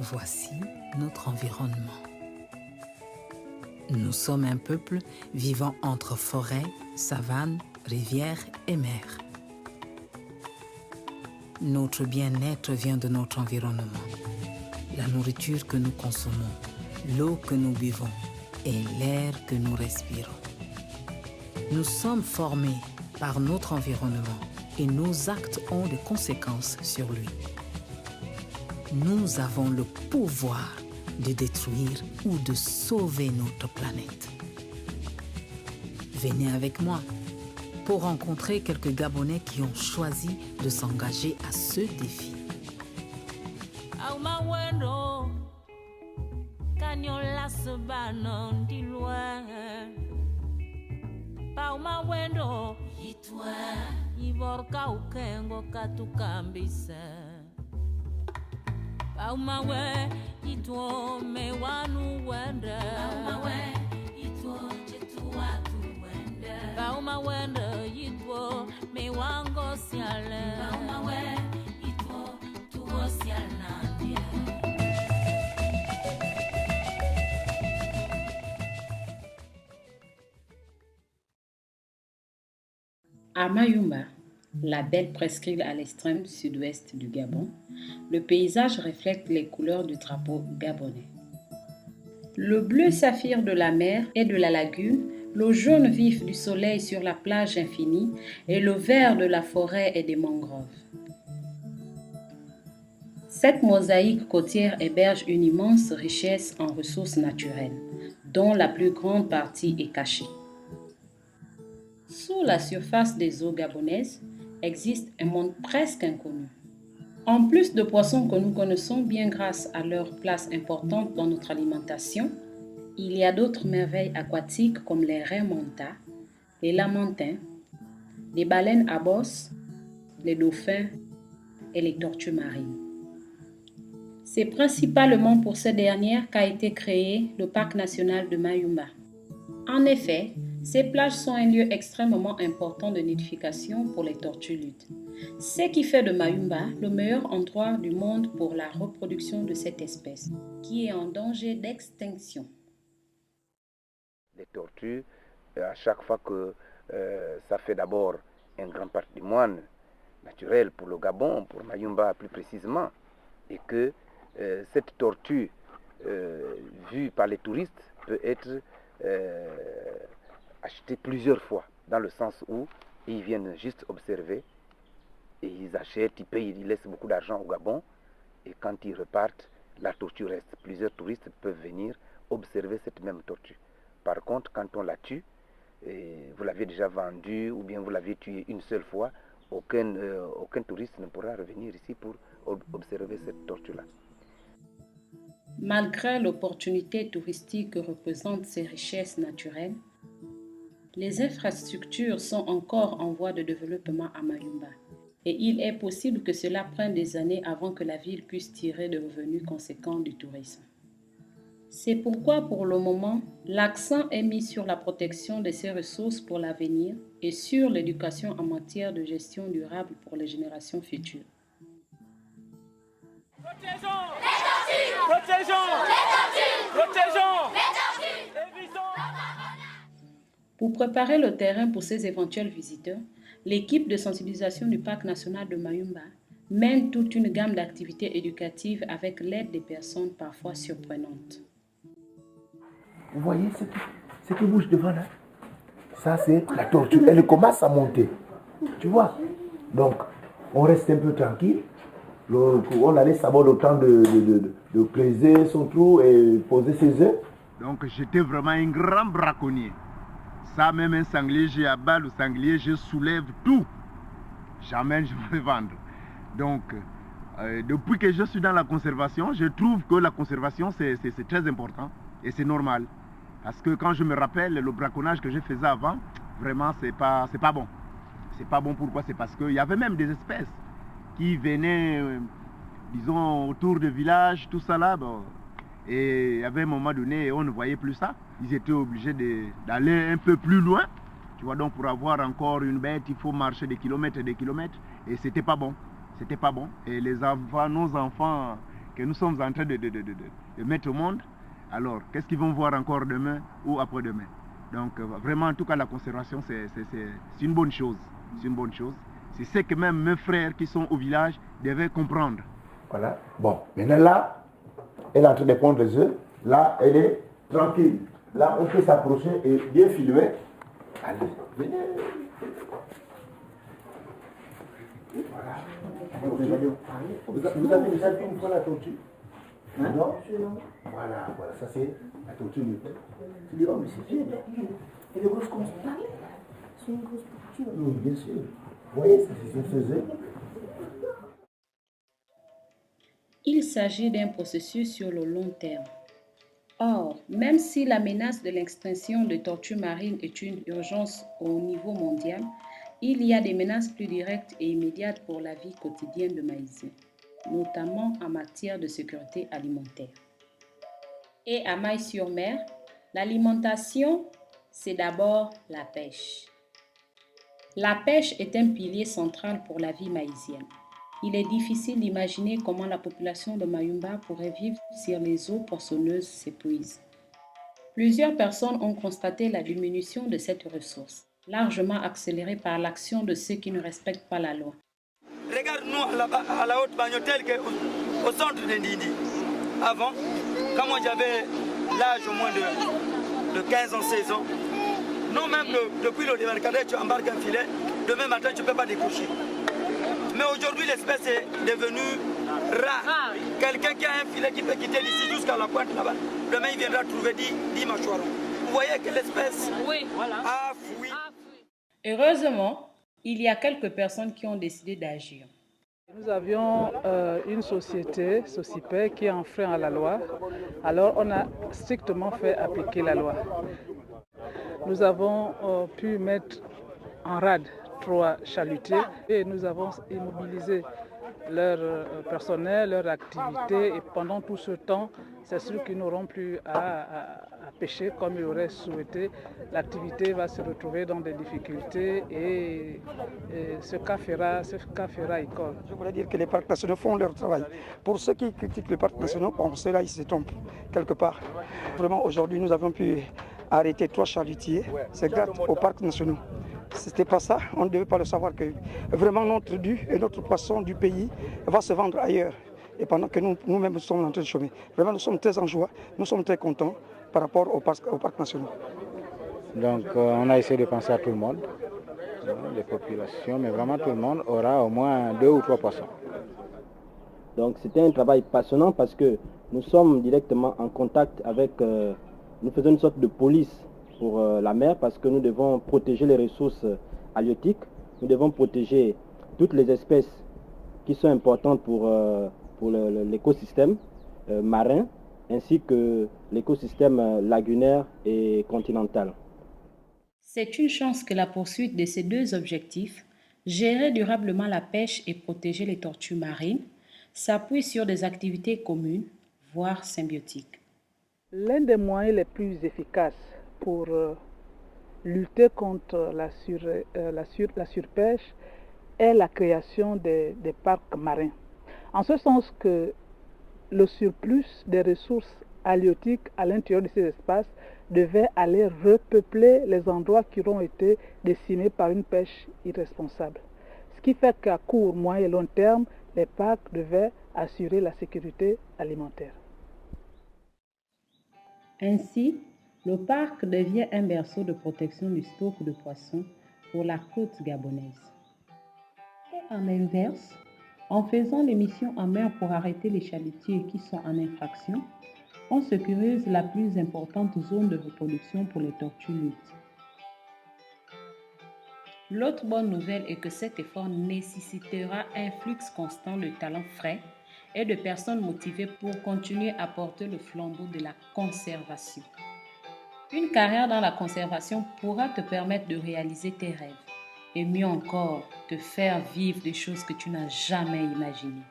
Voici notre environnement. Nous sommes un peuple vivant entre forêts, savanes, rivières et mers. Notre bien-être vient de notre environnement. La nourriture que nous consommons, l'eau que nous buvons et l'air que nous respirons. Nous sommes formés par notre environnement et nos actes ont des conséquences sur lui. Nous avons le pouvoir de détruire ou de sauver notre planète. Venez avec moi pour rencontrer quelques Gabonais qui ont choisi de s'engager à ce défi. Paumawe itwo me wanu wende Paumawe itwo chetu watu wende Paumawende itwo me wango siale Paumawe itwo tuwo sialnandie. À Mayumba, la belle presqu'île à l'extrême sud-ouest du Gabon, le paysage reflète les couleurs du drapeau gabonais. Le bleu saphir de la mer et de la lagune, le jaune vif du soleil sur la plage infinie et le vert de la forêt et des mangroves. Cette mosaïque côtière héberge une immense richesse en ressources naturelles, dont la plus grande partie est cachée. Sous la surface des eaux gabonaises, existe un monde presque inconnu. En plus de poissons que nous connaissons bien grâce à leur place importante dans notre alimentation, il y a d'autres merveilles aquatiques comme les raies manta, les lamantins, les baleines à bosse, les dauphins et les tortues marines. C'est principalement pour ces dernières qu'a été créé le parc national de Mayumba. En effet, ces plages sont un lieu extrêmement important de nidification pour les tortues ludes, ce qui fait de Mayumba le meilleur endroit du monde pour la reproduction de cette espèce, qui est en danger d'extinction. Les tortues, à chaque fois que ça fait d'abord un grand patrimoine naturel pour le Gabon, pour Mayumba plus précisément, et que cette tortue, vue par les touristes, peut être achetés plusieurs fois, dans le sens où ils viennent juste observer et ils achètent, ils payent, ils laissent beaucoup d'argent au Gabon et quand ils repartent, la tortue reste. Plusieurs touristes peuvent venir observer cette même tortue. Par contre, quand on la tue, et vous l'avez déjà vendue ou bien vous l'avez tuée une seule fois, aucun touriste ne pourra revenir ici pour observer cette tortue-là. Malgré l'opportunité touristique que représentent ces richesses naturelles, les infrastructures sont encore en voie de développement à Mayumba et il est possible que cela prenne des années avant que la ville puisse tirer de revenus conséquents du tourisme. C'est pourquoi pour le moment, l'accent est mis sur la protection de ces ressources pour l'avenir et sur l'éducation en matière de gestion durable pour les générations futures. Protégeons les tortues! Protégeons les tortues! Protégeons les tortues! Évitons! Pour préparer le terrain pour ces éventuels visiteurs, l'équipe de sensibilisation du Parc national de Mayumba mène toute une gamme d'activités éducatives avec l'aide des personnes parfois surprenantes. Vous voyez ce qui bouge devant là? Ça, c'est la tortue. Elle commence à monter. Tu vois? Donc, on reste un peu tranquille. On la laisse avoir le temps de creuser son trou et poser ses œufs. Donc, j'étais vraiment un grand braconnier. Ça, même un sanglier, j'ai abat le sanglier, je soulève tout. Jamais je vais vendre. Donc, depuis que je suis dans la conservation, je trouve que la conservation, c'est très important et c'est normal. Parce que quand je me rappelle le braconnage que je faisais avant, vraiment, c'est pas bon. C'est pas bon, pourquoi? C'est parce qu'il y avait même des espèces qui venaient, disons, autour du village, tout ça là. Bon, et il y avait un moment donné, on ne voyait plus ça. Ils étaient obligés d'aller un peu plus loin. Tu vois, donc pour avoir encore une bête, il faut marcher des kilomètres et des kilomètres. Et c'était pas bon. C'était pas bon. Et les enfants, nos enfants, que nous sommes en train de mettre au monde, alors qu'est-ce qu'ils vont voir encore demain ou après-demain? Donc vraiment, en tout cas, la conservation, c'est une bonne chose. C'est une bonne chose. C'est ce que même mes frères qui sont au village devaient comprendre. Voilà. Bon, maintenant là, elle est en train de pondre les œufs. Là, elle est tranquille. Là, on peut s'approcher et bien filmer. Allez, venez. Voilà. Vous avez déjà vu une fois la tortue? Hein? Non? Voilà, voilà, ça c'est la tortue. Tu dis, oh, mais c'est bien, elle est grosse comme ça. C'est une grosse tortue. Oui, bien sûr. Vous voyez, ça se faisait. Il s'agit d'un processus sur le long terme. Or, même si la menace de l'extinction des tortues marines est une urgence au niveau mondial, il y a des menaces plus directes et immédiates pour la vie quotidienne de Maïzien, notamment en matière de sécurité alimentaire. Et à Maï-sur-Mer, l'alimentation, c'est d'abord la pêche. La pêche est un pilier central pour la vie maïzienne. Il est difficile d'imaginer comment la population de Mayumba pourrait vivre si les eaux poissonneuses s'épuisent. Plusieurs personnes ont constaté la diminution de cette ressource, largement accélérée par l'action de ceux qui ne respectent pas la loi. Regarde-nous à la haute bagnotelle au centre de Ndindi. Avant, quand moi j'avais l'âge au moins de 15 ans, 16 ans, non même depuis le débarcadère, tu embarques un filet, demain matin tu ne peux pas décrocher. Mais aujourd'hui, l'espèce est devenue rare. Quelqu'un qui a un filet qui peut quitter d'ici jusqu'à la pointe là-bas, demain il viendra trouver 10 mâchoires. Vous voyez que l'espèce a fui. Heureusement, il y a quelques personnes qui ont décidé d'agir. Nous avions une société, Socipé, qui enfreint à la loi. Alors on a strictement fait appliquer la loi. Nous avons pu mettre en rade 3 chalutiers et nous avons immobilisé leur personnel, leur activité et pendant tout ce temps, c'est sûr qu'ils n'auront plus à pêcher comme ils auraient souhaité. L'activité va se retrouver dans des difficultés et ce cas fera école. Je voudrais dire que les parcs nationaux font leur travail. Pour ceux qui critiquent les parcs nationaux, bon, ceux-là, ils se trompent quelque part. Vraiment, aujourd'hui, nous avons pu arrêter 3 chalutiers. C'est grâce aux parcs nationaux. C'était pas ça, on ne devait pas le savoir que vraiment notre dû et notre poisson du pays va se vendre ailleurs. Et pendant que nous-mêmes nous sommes en train de chômer. Vraiment, nous sommes très en joie, nous sommes très contents par rapport aux parcs nationaux. Donc, on a essayé de penser à tout le monde, les populations, mais vraiment tout le monde aura au moins 2 ou 3 poissons. Donc, c'était un travail passionnant parce que nous sommes directement en contact avec, nous faisons une sorte de police pour la mer parce que nous devons protéger les ressources halieutiques, nous devons protéger toutes les espèces qui sont importantes pour l'écosystème marin ainsi que l'écosystème lagunaire et continental. C'est une chance que la poursuite de ces 2 objectifs, gérer durablement la pêche et protéger les tortues marines, s'appuie sur des activités communes, voire symbiotiques. L'un des moyens les plus efficaces pour lutter contre la surpêche est la création des parcs marins. En ce sens que le surplus des ressources halieutiques à l'intérieur de ces espaces devait aller repeupler les endroits qui auront été décimés par une pêche irresponsable. Ce qui fait qu'à court, moyen et long terme, les parcs devaient assurer la sécurité alimentaire. Ainsi, le parc devient un berceau de protection du stock de poissons pour la côte gabonaise. Et en inverse, en faisant les missions en mer pour arrêter les chalutiers qui sont en infraction, on sécurise la plus importante zone de reproduction pour les tortues luttes. L'autre bonne nouvelle est que cet effort nécessitera un flux constant de talents frais et de personnes motivées pour continuer à porter le flambeau de la conservation. Une carrière dans la conservation pourra te permettre de réaliser tes rêves et mieux encore, te faire vivre des choses que tu n'as jamais imaginées.